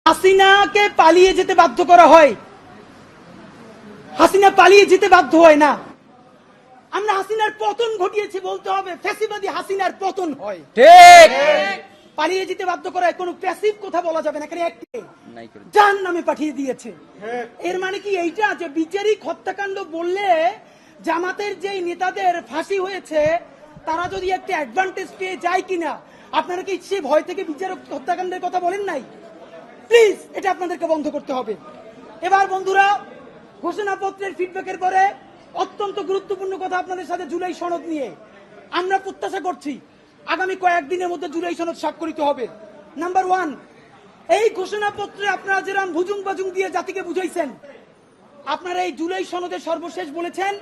হাসিনাকে পালিয়ে যেতে বাধ্য করা হয়, হাসিনা পালিয়ে যেতে বাধ্য হয় না। আমরা হাসিনার পতন ঘটিয়েছি বলতে হবে, ফ্যাসিবাদী হাসিনার পতন হয়। ঠিক, পালিয়ে যেতে বাধ্য করা কোনো প্যাসিভ কথা বলা যাবে না, এখানে একটাই জাহান্নামে পাঠিয়ে দিয়েছে। এর মানে কি এইটা যে বিচারিক হত্যাকাণ্ড বললে জামাতের যেই নেতাদের ফাঁসি হয়েছে তারা যদি একটা অ্যাডভান্টেজ পেয়ে যায় কিনা, আপনারা কি সে ভয় থেকে বিচারিক হত্যাকাণ্ডের কথা বলেন নাই? প্লিজ এটা আপনাদেরকে বন্ধ করতে হবে। এবার বন্ধুরা, ঘোষণাপত্রের ফিডব্যাকের পরে অত্যন্ত গুরুত্বপূর্ণ কথা আপনাদের সাথে জুলাই সনদ নিয়ে আমরা প্রত্যাশা করছি আগামী কয়েকদিনের মধ্যে জুলাই সনদ স্বাক্ষরিত হবে। নাম্বার 1, এই ঘোষণাপত্রে আপনারা যেরকম ভুজুং বাজুং দিয়ে জাতিকে বুঝাইছেন, আপনারা এই জুলাই সনদের সর্বশেষ বলেছেন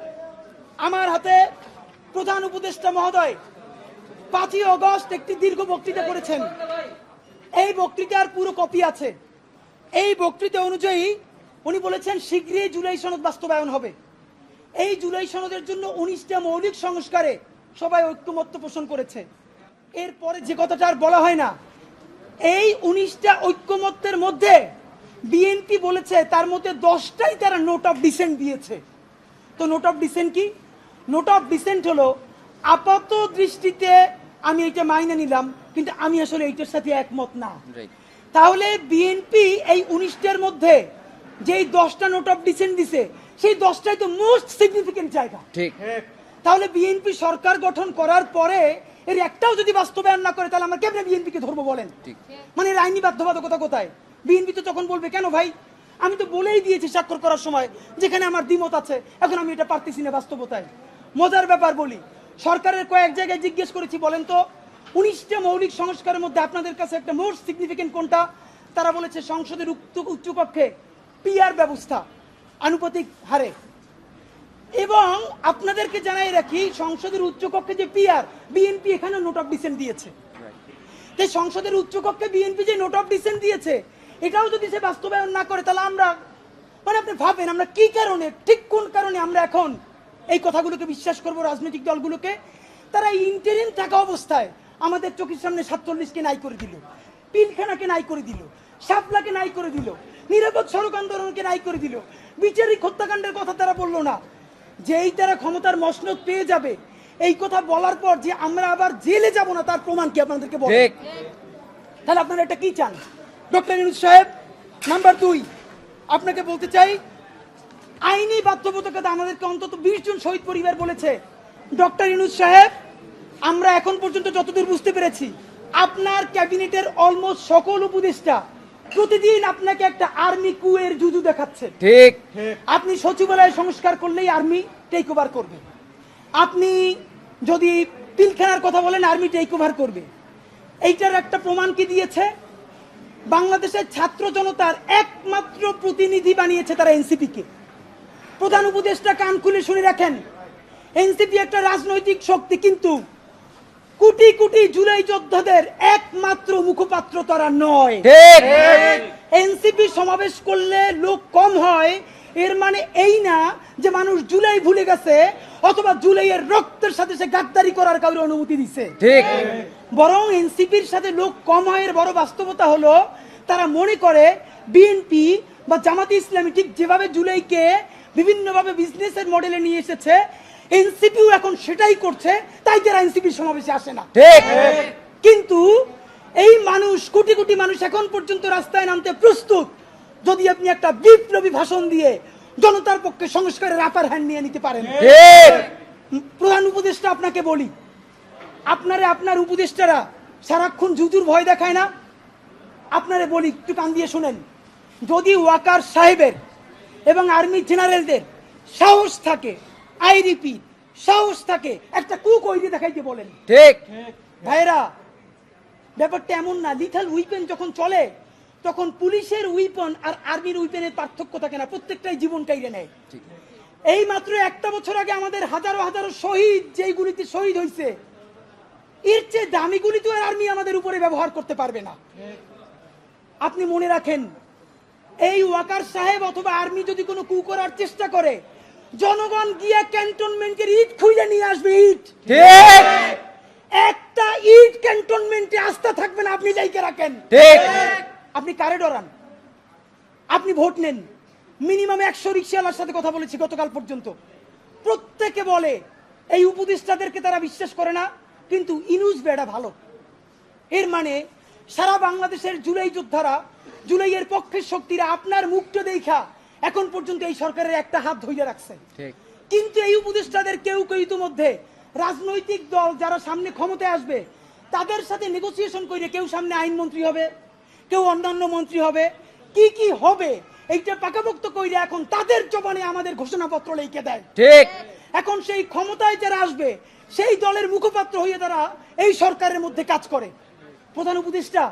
আমার হাতে প্রধান উপদেষ্টা মহোদয় 5ই আগস্ট একটি দীর্ঘ বক্তৃতা করেছেন। এই বক্তৃতার পুরো কপি আছে। এই বক্তৃতা অনুযায়ী উনি বলেছেন শীঘ্রই জুলাই সনদ বাস্তবায়ন হবে। এই জুলাই সনদের জন্য 19টা মৌলিক সংস্কারে সবাই ঐক্যমত্য পোষণ করেছে। এরপরে যে কথাটা আর বলা হয় না, এই 19টা ঐক্যমত্যের মধ্যে বিএনপি বলেছে তার মধ্যে 10টাই তারা নোট অফ ডিসেন্ট দিয়েছে। তো নোট অফ ডিসেন্ট কি? নোট অফ ডিসেন্ট হলো আপাত দৃষ্টিতে আমি এটা মাইনে নিলাম, কিন্তু আমি আসলে এইটার সাথে একমত না। তাহলে বিএনপি এই 19টার মধ্যে যেই 10টা নোট অফ ডিসেন্ট দিছে সেই 10টাই তো মোস্ট সিগনিফিকেন্ট জায়গা। ঠিক। তাহলে বিএনপি সরকার গঠন করার পরে এর একটাও যদি বাস্তবায়ন না করে তাহলে আমরা কেমনে বিএনপি কে ধরবো বলেন? মানে এর আইনি বাধ্যবাধকতা কোথায়? বিএনপি তো তখন বলবে কেন ভাই, আমি তো বলেই দিয়েছি স্বাক্ষর করার সময় যেখানে আমার দ্বিমত আছে, এখন আমি এটা পারতেছি না বাস্তবতায়। মজার ব্যাপার বলি, সরকারের কয়েক জায়গায় জিজ্ঞেস করেছি বলেন তো 19টা মৌলিক সংস্কারের মধ্যে আপনাদের কাছে একটা মোস্ট সিগনিফিকেন্ট কোনটা? তারা বলেছে সংসদের উচ্চকক্ষে পিআর ব্যবস্থা আনুপাতিক হারে। এবং আপনাদেরকে জানাই রাখি সংসদের উচ্চকক্ষে যে পিআর, বিএনপি এখানে নোট অফ ডিসেন্ট দিয়েছে। তাই সংসদের উচ্চকক্ষে বিএনপি যে নোট অফ ডিসেন্ট দিয়েছে এটাও যদি সে বাস্তবায়ন না করে তাহলে আমরা মানে আপনি ভাবেন আমরা কি কারণে, ঠিক কোন কারণে আমরা এখন এই কথাগুলোকে বিশ্বাস করব? রাজনৈতিক দলগুলোকে তারা ইন্টারিম থাকা অবস্থায় আমাদের চোখের সামনে 47কে নাই করে দিল, পিলখানাকে নাই করে দিল, শাপলাকে নাই করে দিল, নিরাপদ সড়ক আন্দোলনকে নাই করে দিল, বিচারিক হত্যাকাণ্ডের কথা তারা বললো না। যেই তারা ক্ষমতার মসনদ পেয়ে যাবে এই কথা বলার পর যে আমরা আবার জেলে যাব না তার প্রমাণ কি আপনাদেরকে বল? তাহলে আপনারা এটা কি চান? ডক্টর ইউনূস সাহেব, নাম্বার 2 আপনাকে বলতে চাই আইনি বাধ্যবাধকতা আমাদেরকে অন্তত 20 জন শহীদ পরিবার বলেছে। ডক্টর ইউনূস সাহেব, আমরা এখন পর্যন্ত যতদূর বুঝতে পেরেছি আপনার ক্যাবিনেটের অলমোস্ট সকল উপদেষ্টা প্রতিদিন আপনাকে একটা আর্মি কুয়ের জুজু দেখাচ্ছে। ঠিক। আপনি সচিবালয় সংস্কার করলেই আর্মি টেক ওভার করবে, আপনি যদি পিলখানার কথা বলেন আর্মি টেক ওভার করবে। এইটার একটা প্রমাণ কি দিয়েছে? বাংলাদেশের ছাত্র জনতার একমাত্র প্রতিনিধি বানিয়েছে তারা এনসিপি কে। প্রধান উপদেষ্টা কান খুলে শুনে রাখেন, এনসিপি একটা রাজনৈতিক শক্তি, কিন্তু কোটি কোটি জুলাই যোদ্ধাদের একমাত্র মুখপাত্র তারা নয়। এনসিপি সমাবেশ করলে লোক কম হয় এর মানে এই না যে মানুষ জুলাই ভুলে গেছে অথবা জুলাইয়ের রক্তের সাথে সে গাদ্দারি করার কাউকে অনুমতি দিছে। ঠিক। বরং এনসিপির সাথে লোক কম হয় এর বড় বাস্তবতা হলো তারা মনে করে বিএনপি বা জামাতে ইসলামী ঠিক যেভাবে জুলাইকে বিভিন্নভাবে বিজনেসের মডেলে নিয়ে এসেছে এনসিপিও এখন সেটাই করছে, তাই তারা এনসিপির সমাবেশে আসে না। ঠিক। কিন্তু এই মানুষ, কোটি কোটি মানুষ এখন পর্যন্ত রাস্তায় নামতে প্রস্তুত যদি আপনি একটা বিপ্লবী ভাষণ দিয়ে জনতার পক্ষে সংস্কারের আপার হ্যান্ড নিয়ে নিতে পারেন। প্রধান উপদেষ্টা আপনাকে বলি, আপনার উপদেষ্টারা সারাক্ষণ জুজুর ভয় দেখায় না? আপনারে বলি একটু কান দিয়ে শুনেন, যদি ওয়াকার সাহেবের এবং আর্মি জেনারেলদের সাহস থাকে, আই রিপিট সাহস থাকে, একটা কুক ওইদি দেখাইতে বলেন। ঠিক ভাইরা, ব্যাপারটা এমন না। লিথাল উইপেন যখন চলে তখন পুলিশের উইপন আর আর্মির উইপেনের পার্থক্য থাকে না, প্রত্যেকটাই জীবন কাইরে নেয়। এই মাত্র একটা বছর আগে আমাদের হাজারো হাজারো শহীদ যেই গুলিতে শহীদ হয়েছে এর চেয়ে দামি গুলি তো আর্মি আমাদের উপরে ব্যবহার করতে পারবে না। আপনি মনে রাখেন, এই ওয়াকার সাহেব অথবা আর্মি যদি কোনো কু করার চেষ্টা করে জনগণ গিয়া ক্যান্টনমেন্টের ইট খুঁজে নিয়ে আসবে। ইট একটা ইট ক্যান্টনমেন্টে আস্থা থাকবে না, আপনি যাইকে রাখেন। আপনি কারে ডরান? আপনি ভোট নেন, মিনিমাম 100 রিক্সাওয়ালার সাথে কথা বলেছি গতকাল পর্যন্ত, প্রত্যেকে বলে এই উপদেষ্টাদেরকে তারা বিশ্বাস করে না, কিন্তু ইনুস বেড়া ভালো। এর মানে সারা বাংলাদেশের জুলাই যোদ্ধারা, জুলাইয়ের পক্ষের শক্তিরা আপনার মুখটা দেখা এখন পর্যন্ত এই সরকারের একটা হাত ধরে রাখছে। কিন্তু এই উপদেষ্টাদের কেউ কেউ ইতিমধ্যে রাজনৈতিক দল যারা সামনে ক্ষমতায় আসবে তাদের সাথে নেগোসিয়েশন করে কেউ সামনে আইনমন্ত্রী হবে, কেউ অন্যান্য মন্ত্রী হবে, কি কি হবে এইটা পাকাপোক্ত কইরা এখন তাদের জবানে আমাদের ঘোষণাপত্র লিখে দেয়। ঠিক এখন সেই ক্ষমতায় যারা আসবে সেই দলের মুখপাত্র হয়ে তারা এই সরকারের মধ্যে কাজ করে। প্রধান উপদেষ্টা,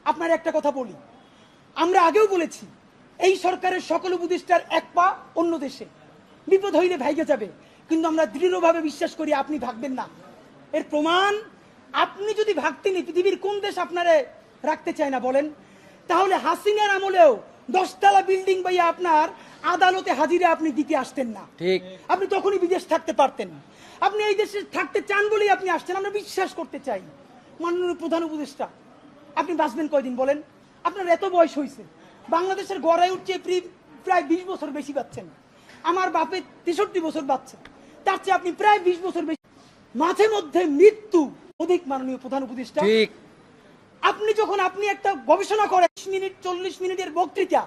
আপনার একটা কথা বলি, আমরা আগেও বলেছি এই সরকারের সকল উপদেষ্টার এক পা অন্য দেশে, বিপদ হইলে ভাইগে যাবে, কিন্তু আমরা দৃঢ়ভাবে বিশ্বাস করি আপনি ভাগবেন না। এর প্রমাণ, আপনি যদি ভাগতেন পৃথিবীর কোন দেশ আপনারে রাখতে চায় না বলেন? তাহলে হাসিনার আমলেও 10 তলা বিল্ডিং বাইয়া আপনার আদালতে হাজিরা আপনি দিতে আসতেন না। ঠিক, আপনি তখনই বিদেশ থাকতে পারতেন। আপনি এই দেশে থাকতে চান বলেই আপনি আসছেন, আমরা বিশ্বাস করতে চাই। মাননীয় প্রধান উপদেষ্টা, আপনি বাঁচবেন কয়দিন বলেন? আপনার এত বয়স হয়েছে, বাংলাদেশের গড়ায় উঠছে প্রায় 20 বছর বেশি পাচ্ছেন। আমার বাপে 63 বছর বাচ্চা, তার চেয়ে আপনি প্রায় 20 বছর বেশি। মাঝে মধ্যে মৃত্যু অধিক। মাননীয় প্রধান উপদেষ্টা, আপনি যখন আপনি একটা গবেষণা করেন 40 মিনিটের বক্তৃতা,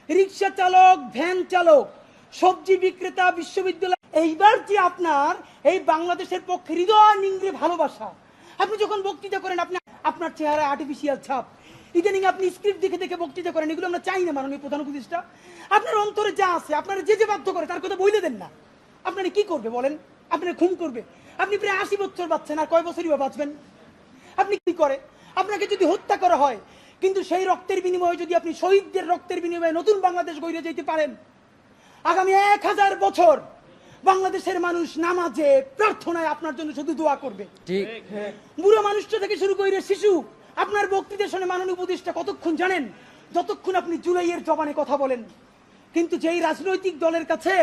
রিক্সা চালক, ভ্যান চালক, সবজি বিক্রেতা, বিশ্ববিদ্যালয়, এইবার যে আপনার এই বাংলাদেশের পক্ষে হৃদয় নিংড়ে ভালোবাসা, আপনি যখন বক্তৃতা করেন আপনার চেহারা আর্টিফিশিয়াল ছাপ, ইদানিং আপনি স্ক্রিপ্ট দেখে দেখে বক্তৃতা করেন, এগুলো আমরা চাই না। মাননীয় প্রধান উপদেষ্টা, আপনার অন্তরে যা আছে, আপনার যে বাধ্য করে তার কথা বইলে দেন না। আপনারা কি করবে বলেন? আপনার খুন করবে। আপনি প্রায় 80 বছর বাঁচছেন, আর কয় বছরই বা বাঁচবেন? আপনি কি করে? আপনাকে যদি হত্যা করা হয়, কিন্তু সেই রক্তের বিনিময়ে যদি আপনি শহীদদের রক্তের বিনিময়ে নতুন বাংলাদেশ গড়ে যেতে পারেন, আগামী 1000 বছর বাংলাদেশের মানুষ নামাজে প্রার্থনায় আপনার জন্য শুধু দোয়া করবে। ঠিক, বুড়ো মানুষটা থেকে শুরু করে শিশু আপনার বক্তৃতা শুনে মাননীয় উপদেষ্টা কতক্ষণ জানেন? যতক্ষণ আপনি জুলাইয়ের জবানে কথা বলেন। কিন্তু যেই রাজনৈতিক দলের কাছে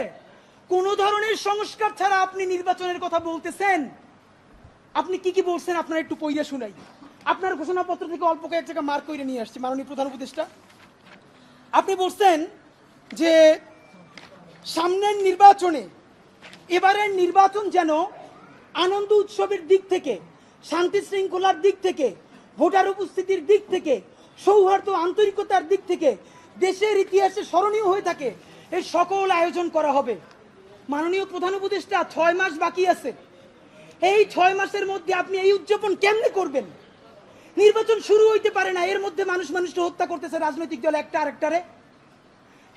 কোন ধরনের সংস্কার ছাড়া আপনি নির্বাচনের কথা বলতেছেন, আপনি কি কি বলছেন আপনারা একটু পড়ে শুনাই। আপনার ঘোষণাপত্র থেকে অল্প কয়েক জায়গা মার্ক করে নিয়ে আসছি। মাননীয় প্রধান উপদেষ্টা, আপনি বলছেন যে সামনের নির্বাচনে, এবারের নির্বাচন যেন আনন্দ উৎসবের দিক থেকে, শান্তি শৃঙ্খলার দিক থেকে, ভোটার উপস্থিতির দিক থেকে, সৌহার্দ্য আন্তরিকতার দিক থেকে দেশের ইতিহাসে স্মরণীয় হয়ে থাকে, এই সকল আয়োজন করা হবে। মাননীয় প্রধান উপদেষ্টা, 6 মাস বাকি আছে। এই 6 মাসের মধ্যে আপনি এই উদযাপন কেমনে করবেন? নির্বাচন শুরু হইতে পারে না, এর মধ্যে মানুষকে হত্যা করতেছে রাজনৈতিক দল একটা আরেকটারে।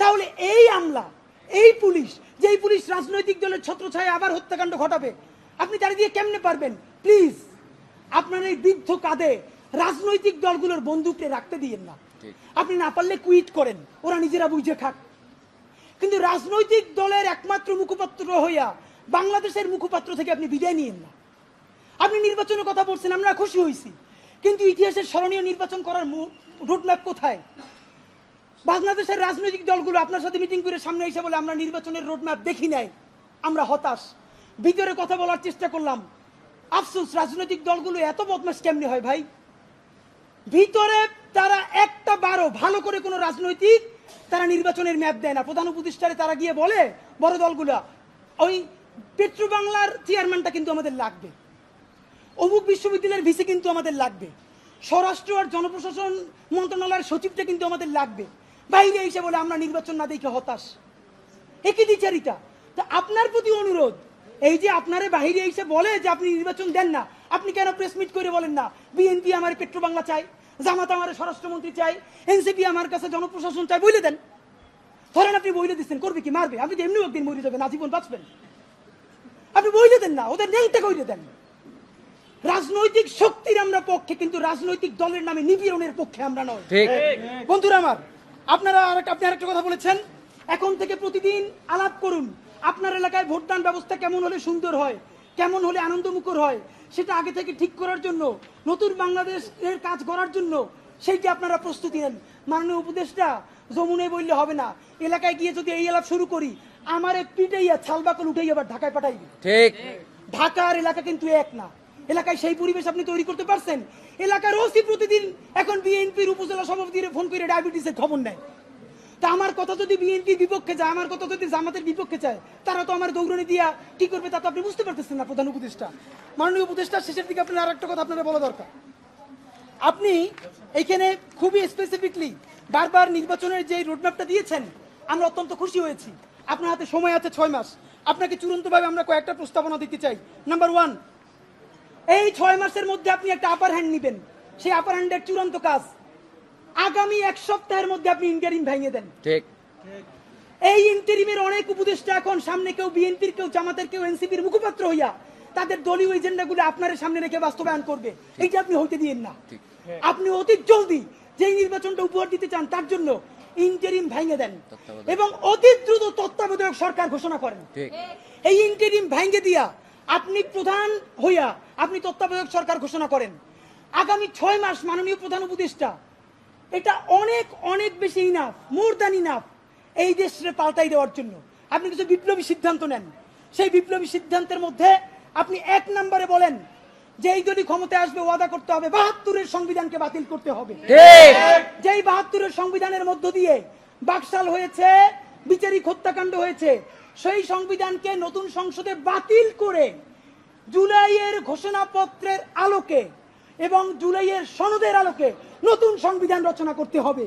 তাহলে এই আমলা, এই পুলিশ, যেই পুলিশ রাজনৈতিক দলের ছত্রছায়া আবার হত্যাকাণ্ড ঘটাবে, আপনি তার দিয়ে কেমনে পারবেন? প্লিজ আপনার এই বৃদ্ধ কাঁধে রাজনৈতিক দলগুলোর বন্দুককে রাখতে দিয়েন না। আপনি না পারলে কুইট করেন, ওরা নিজেরা বুঝে খাক। কিন্তু রাজনৈতিক দলের একমাত্র মুখপাত্র হইয়া বাংলাদেশের মুখপাত্র থেকে আপনি বিদায় নিয়েন না। আপনি নির্বাচনের কথা বলছেন, আমরা খুশি হয়েছি, কিন্তু ইতিহাসের স্মরণীয় নির্বাচন করার রোডম্যাপ কোথায়? বাংলাদেশের রাজনৈতিক দলগুলো আপনার সাথে মিটিং করে সামনে এসে বলে আমরা নির্বাচনের রোডম্যাপ দেখি নাই, আমরা হতাশ। ভিতরে কথা বলার চেষ্টা করলাম, আফসোস, রাজনৈতিক দলগুলো এত বদমাশ কেমনি হয় ভাই? ভিতরে তারা একটা বারো ভালো করে কোনো রাজনৈতিক তারা নির্বাচনের ম্যাপ দেয় না। প্রধান উপদেষ্টারে তারা গিয়ে বলে বড় দলগুলা, ওই পেট্রো বাংলার চেয়ারম্যানটা কিন্তু আমাদের লাগবে, অমুক বিশ্ববিদ্যালয়ের ভিসি কিন্তু আমাদের লাগবে, স্বরাষ্ট্র আর জনপ্রশাসন মন্ত্রণালয়ের সচিবটা কিন্তু আমাদের লাগবে। বাইরে এসে বলে আমরা নির্বাচন না দেখে হতাশ। একই দ্বিচারিতা। তা আপনার প্রতি অনুরোধ, এই যে আপনারে বাহিরে এসে বলে যে আপনি নির্বাচন দেন না, আপনি কেন প্রেস মিট করে বলেন না বিএনপি আমার পেট্রো বাংলা চাই, জামাত আমার স্বরাষ্ট্রমন্ত্রী চাই, এনসিপি আমার কাছে জনপ্রশাসন চাই, বলে দেন। ধরেন আপনি বইলে দিচ্ছেন, করবে কি? মারবে। আপনি তো এমনি একদিন মরে যাবেন, আজীবন বাঁচবেন। আপনি বইলে দেন না, ওদের নেংতে কইরে দেন। রাজনৈতিক শক্তির আমরা পক্ষে, কিন্তু রাজনৈতিক দলের নামে নিপীড়নের পক্ষে আমরা নয়। বন্ধুরা আমার, আপনি আরেকটা কথা বলেছেন, এখন থেকে প্রতিদিন আলাপ করুন আপনার এলাকায় ভোটদান ব্যবস্থা কেমন হলে সুন্দর হয়, কেমন হলে আনন্দমুখর হয়, সেটা আগে থেকে ঠিক করার জন্য, নতুন বাংলাদেশের কাজ করার জন্য সেইটা আপনারা প্রস্তুতি নেন। মাননীয় উপদেষ্টা, যমুনায় বললে হবে না, এলাকায় গিয়ে যদি এই আলাপ শুরু করি, আমার পিটাইয়া ছালবাকল উঠেই আবার ঢাকায় পাঠাইবে। ঠিক, ঢাকার এলাকা কিন্তু এক না। এলাকায় সেই পরিবেশ আপনি তৈরি করতে পারছেন? এলাকার ওসি প্রতিদিন এখন বিএনপির উপজেলা সভাপতির ফোন করে ডায়াবেটিসের খবর নেয়। তা আমার কথা যদি বিএনপি বিপক্ষে যায়, আমার কথা যদি জামাতের বিপক্ষে চায়, তারা তো আমার দৌড়নি দিয়া কি করবে তা তো আপনি বুঝতে পারতেছেন না। প্রধান উপদেষ্টা, মাননীয় উপদেষ্টা, শেষের দিকে আপনার আর একটা কথা আপনারা বলা দরকার। আপনি এইখানে খুবই স্পেসিফিকলি বারবার নির্বাচনের যে রোডম্যাপটা দিয়েছেন, আমরা অত্যন্ত খুশি হয়েছি। আপনার হাতে সময় আছে 6 মাস। আপনাকে চূড়ান্তভাবে আমরা কয়েকটা প্রস্তাবনা দিতে চাই। নাম্বার 1, এই 6 মাসের মধ্যে আপনি একটা আপার হ্যান্ড নেবেন। সেই আপার হ্যান্ডের চূড়ান্ত কাজ আগামী 1 সপ্তাহের মধ্যে আপনি ইন্টারিম ভেঙে দেন। ঠিক। এই ইন্টারিমের অনেক উপদেষ্টা এখন সামনে কেউ বিএনপির, কেউ জামাতের, কেউ এনসিপির মুখপাত্র হইয়া তাদের দলীয় এজেন্ডাগুলো আপনার সামনে রেখে বাস্তবায়ন করবে। এইটা আপনি হইতে দিয়েন না। আপনি অতি জলদি যেই নির্বাচনটা উপহার দিতে চান তার জন্য ইন্টারিম ভেঙে দেন এবং অতি দ্রুত তত্ত্বাবধায়ক সরকার ঘোষণা করেন। এই ইন্টারিম ভেঙে দিয়া আপনি প্রধান হইয়া আপনি তত্ত্বাবধায়ক সরকার ঘোষণা করেন। আগামী 6 মাস মাননীয় প্রধান উপদেষ্টা, এটা অনেক অনেক বেশি ইনাফ, মোর দ্যান ইনাফ এই দেশে পাল্টাই দেওয়ার জন্য। আপনি কিছু বিপ্লবী সিদ্ধান্ত নেন। সেই বিপ্লবী সিদ্ধান্তের মধ্যে আপনি 1 নম্বরে বলেন যে এই দলই ক্ষমতায় আসবে ওয়াদা করতে হবে 72-এর সংবিধানকে বাতিল করতে হবে। যেই 72-এর সংবিধানের মধ্য দিয়ে বাকশাল হয়েছে, বিচারিক হত্যাকাণ্ড হয়েছে, সেই সংবিধানকে নতুন সংসদে বাতিল করে জুলাইয়ের ঘোষণাপত্রের আলোকে এবং জুলাইয়ের সনদের আলোকে নতুন সংবিধান রচনা করতে হবে।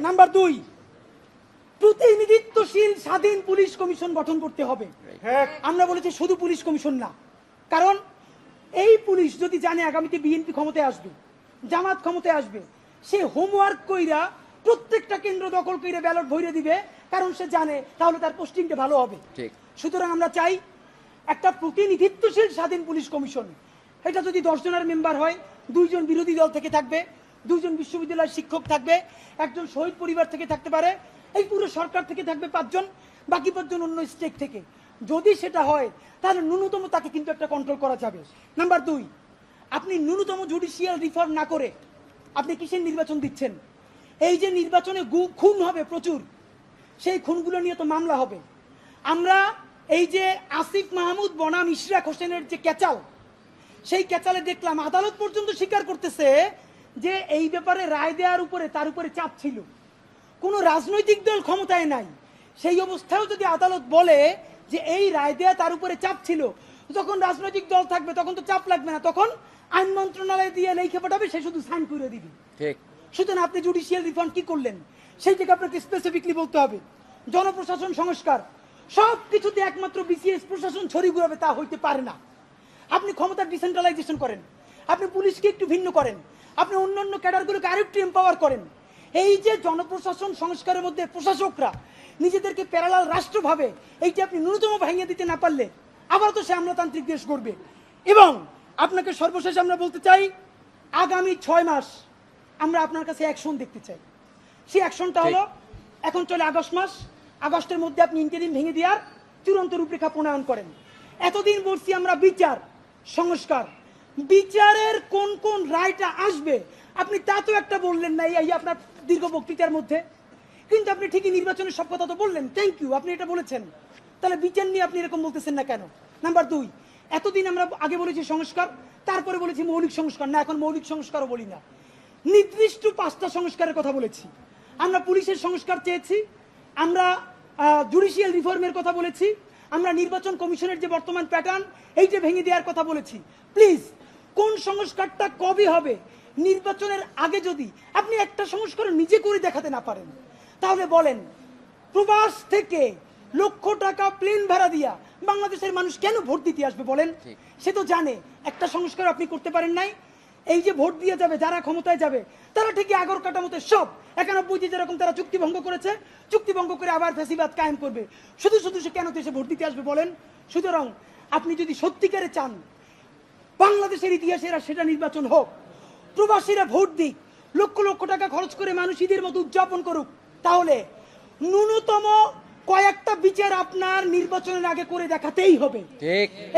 নাম্বার 2, প্রতিনিধিত্বশীল স্বাধীন পুলিশ কমিশন গঠন করতে হবে। আমরা বলেছি শুধু পুলিশ কমিশন না, কারণ এই পুলিশ যদি জানে আগামীতে বিএনপি ক্ষমতায় আসবে, জামাত ক্ষমতায় আসবে, সে হোমওয়ার্ক কইরা প্রত্যেকটা কেন্দ্র দখল করে ব্যালট ভরে দিবে, কারণ সে জানে তাহলে তার পোস্টিংটা ভালো হবে। সুতরাং আমরা চাই একটা প্রতিনিধিত্বশীল স্বাধীন পুলিশ কমিশন। এটা যদি 10 জনের মেম্বার হয়, 2 জন বিরোধী দল থেকে থাকবে, 2 জন বিশ্ববিদ্যালয়ের শিক্ষক থাকবে, 1 জন শহীদ পরিবার থেকে থাকতে পারে, এই পুরো সরকার থেকে থাকবে 5 জন, বাকি 5 জন অন্য স্টেক থেকে। যদি সেটা হয় তাহলে ন্যূনতম তাকে কিন্তু একটা কন্ট্রোল করা যাবে। নাম্বার 2, আপনি ন্যূনতম জুডিশিয়াল রিফর্ম না করে আপনি কিসের নির্বাচন দিচ্ছেন? এই যে নির্বাচনে খুন হবে প্রচুর, সেই খুনগুলো নিয়ে তো মামলা হবে। আমরা এই যে আসিফ মাহমুদ বনাম ইশরাক হোসেনের যে ক্যাচাল, সেই ক্যাচালে দেখলাম আদালত পর্যন্ত স্বীকার করতেছে যে এই ব্যাপারে রায় দেওয়ার উপরে তার উপরে চাপ ছিল। কোনো রাজনৈতিক দল ক্ষমতায় নাই, সেই অবস্থায়ও যদি আদালত বলে যে এই রায় দেওয়া তার উপরে চাপ ছিল, যখন রাজনৈতিক দল থাকবে তখন তো চাপ লাগবে না, তখন আইন মন্ত্রণালয় দিয়ে লিখে পাঠাবে, সে শুধু সাইন করে দিবে। সুতরাং আপনি জুডিশিয়াল রিফর্ম কি করলেন সেই থেকে আপনাকে স্পেসিফিকলি বলতে হবে। জনপ্রশাসন সংস্কার, সব কিছুতে একমাত্র বিসিএস প্রশাসন ছড়ি ঘুরাবে তা হইতে পারে না। আপনি ক্ষমতার ডিসেন্ট্রালাইজেশন করেন, আপনি পুলিশকে একটু ভিন্ন করেন, আপনি অন্যান্য ক্যাডারগুলোকে আরেকটু এম্পাওয়ার করেন। এই যে জনপ্রশাসন সংস্কারের মধ্যে প্রশাসকরা নিজেদেরকে প্যারালাল রাষ্ট্র ভাবে, এইটা আপনি ন্যূনতম ভেঙে দিতে না পারলে আবার তো সে আমলাতান্ত্রিক দেশ করবে। এবং আপনাকে সর্বশেষ আমরা বলতে চাই, আগামী 6 মাস আমরা আপনার কাছে অ্যাকশন দেখতে চাই। সেই অ্যাকশনটা হলো, এখন চলে আগস্ট মাস, আগস্টের মধ্যে আপনি ইন্টারিম ভেঙে দেওয়ার চূড়ান্ত রূপরেখা প্রণয়ন করেন। এতদিন বলছি আমরা বিচার সংস্কার, বিচারের কোন কোন রায়টা আসবে আপনি তা তো একটা বললেন না এই আপনার দীর্ঘ বক্তৃতার মধ্যে, কিন্তু আপনি ঠিকই নির্বাচনের সব কথা তো বললেন, থ্যাংক ইউ, আপনি এটা বলেছেন। তাহলে বিচার নিয়ে আপনি এরকম বলতেছেন না কেন? নাম্বার 2, এতদিন আমরা আগে বলেছি সংস্কার, তারপরে বলেছি মৌলিক সংস্কার, না এখন মৌলিক সংস্কারও বলি না, নির্দিষ্ট 5টা সংস্কারের কথা বলেছি। আমরা পুলিশের সংস্কার চেয়েছি, আমরা জুডিশিয়াল রিফর্মের কথা বলেছি, আমরা নির্বাচন কমিশনের যে বর্তমান প্যাটার্ন এইটা ভেঙে দেওয়ার কথা বলেছি। প্লিজ, কোন সংস্কারটা কবে হবে? নির্বাচনের আগে যদি আপনি একটা সংস্কার নিজে করে দেখাতে না পারেন, তাহলে বলেন প্রবাস থেকে লক্ষ টাকা প্লেন ভাড়া দিয়া বাংলাদেশের মানুষ কেন ভোট দিতে আসবে বলেন? সে তো জানে একটা সংস্কার আপনি করতে পারেন নাই। এই যে ভোট দিয়ে যাবে যারা ক্ষমতায় যাবে, তারা ঠিকই আগর কাটামতে সব 91 যেরকম তারা চুক্তি ভঙ্গ করেছে, চুক্তি ভঙ্গ করে আবার ফ্যাসিবাদ কায়েম করবে। শুধু শুধু সে কেন তো এসে ভোট দিতে আসবে বলেন? সুতরাং আপনি যদি সত্যিকারে চান বাংলাদেশের ইতিহাসে সেটা নির্বাচন হোক, প্রবাসীরা ভোট দিক, লক্ষ লক্ষ টাকা খরচ করে মানুষ ঈদের মতো উদযাপন করুক, তাহলে ন্যূনতম কয়েকটা বিচার আপনার নির্বাচনের আগে করে দেখাতেই হবে।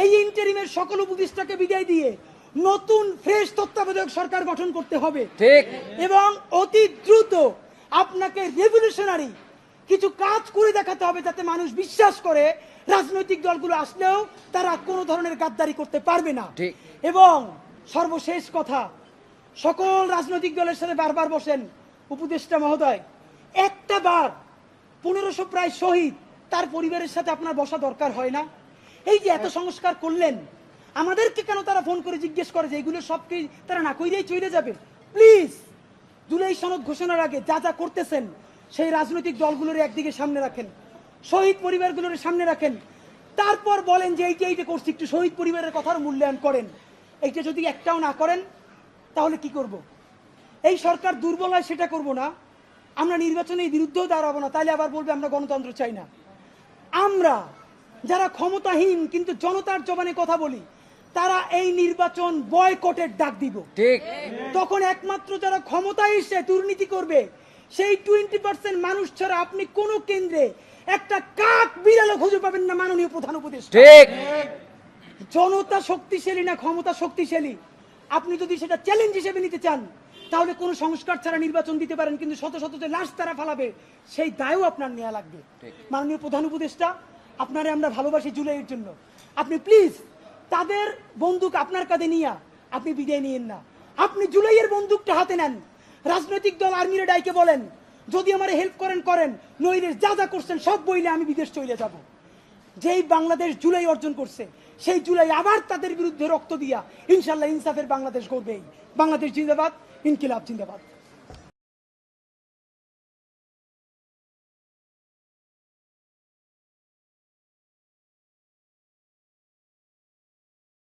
এই ইন্টারিমের সকল উপদেষ্টাকে বিদায় দিয়ে নতুন ফ্রেশ তত্ত্বাবধায়ক সরকার গঠন করতে হবে এবং অতি দ্রুত আপনাকে রেভলিউশনারি কিছু কাজ করে দেখাতে হবে, যাতে মানুষ বিশ্বাস করে রাজনৈতিক দলগুলো আসলেও তারা কোনো ধরনের গাদ্দারি করতে পারবে না। এবং সর্বশেষ কথা, সকল রাজনৈতিক দলের সাথে বারবার বসেন উপদেষ্টা মহোদয়, একটা বার 1500 প্রায় শহীদ তার পরিবারের সাথে আপনার বসা দরকার হয় না? এই যে এত সংস্কার করলেন, আমাদেরকে কেন তারা ফোন করে জিজ্ঞেস করে যে এগুলো সব কি তারা না কইরেই চলে যাবে? প্লিজ জুলাই সনদ ঘোষণার আগে যা যা করতেছেন সেই রাজনৈতিক দলগুলোর একদিকে সামনে রাখেন, শহীদ পরিবারগুলোর সামনে রাখেন, তারপর বলেন যে এইটা এইটা করছি, একটু শহীদ পরিবারের কথার মূল্যায়ন করেন। এইটা যদি একটাও না করেন তাহলে কি করব? এই সরকার দুর্বল হয় সেটা করব না, আমরা নির্বাচনের বিরুদ্ধেও দাঁড়াবো না, তাইলে আবার বলবে আমরা গণতন্ত্র চাই না। আমরা যারা ক্ষমতাহীন কিন্তু জনতার জবানে কথা বলি, তারা এই নির্বাচন বয়কটের ডাক দিব। ঠিক। তখন একমাত্র যারা ক্ষমতায় এসে দুর্নীতি করবে সেই 20% মানুষ ছাড়া আপনি কোন কেন্দ্রে একটা কাক বিড়ালও খুঁজে পাবেন না। মাননীয় প্রধান উপদেষ্টা, ঠিক। জনতা শক্তিশালী না ক্ষমতা শক্তিশালী, আপনি যদি সেটা চ্যালেঞ্জ হিসেবে নিতে চান তাহলে কোনো সংস্কার ছাড়া নির্বাচন দিতে পারেন, কিন্তু শত শত যে লাশ তারা ফালাবে সেই দায়ও আপনার নেওয়া লাগবে। মাননীয় প্রধান উপদেষ্টা, আপনারে আমরা ভালোবাসি জুলাইয়ের জন্য, আপনি প্লিজ তাদের বন্দুক আপনার কাঁধে নিয়ে আপনি বিদায় নিয়েন না। আপনি জুলাইয়ের বন্দুকটা হাতে নেন, রাজনৈতিক দল আর্মিরে ডাইকে বলেন যদি আমার হেল্প করেন করেন, নইলে যা যা করছেন সব বইলে আমি বিদেশ চলে যাব। যেই বাংলাদেশ জুলাই অর্জন করছে সেই জুলাই আবার তাদের বিরুদ্ধে রক্ত দিয়া ইনশাল্লাহ ইনসাফের বাংলাদেশ গড়বেই। বাংলাদেশ জিন্দাবাদ, ইনকিলাব জিন্দাবাদ।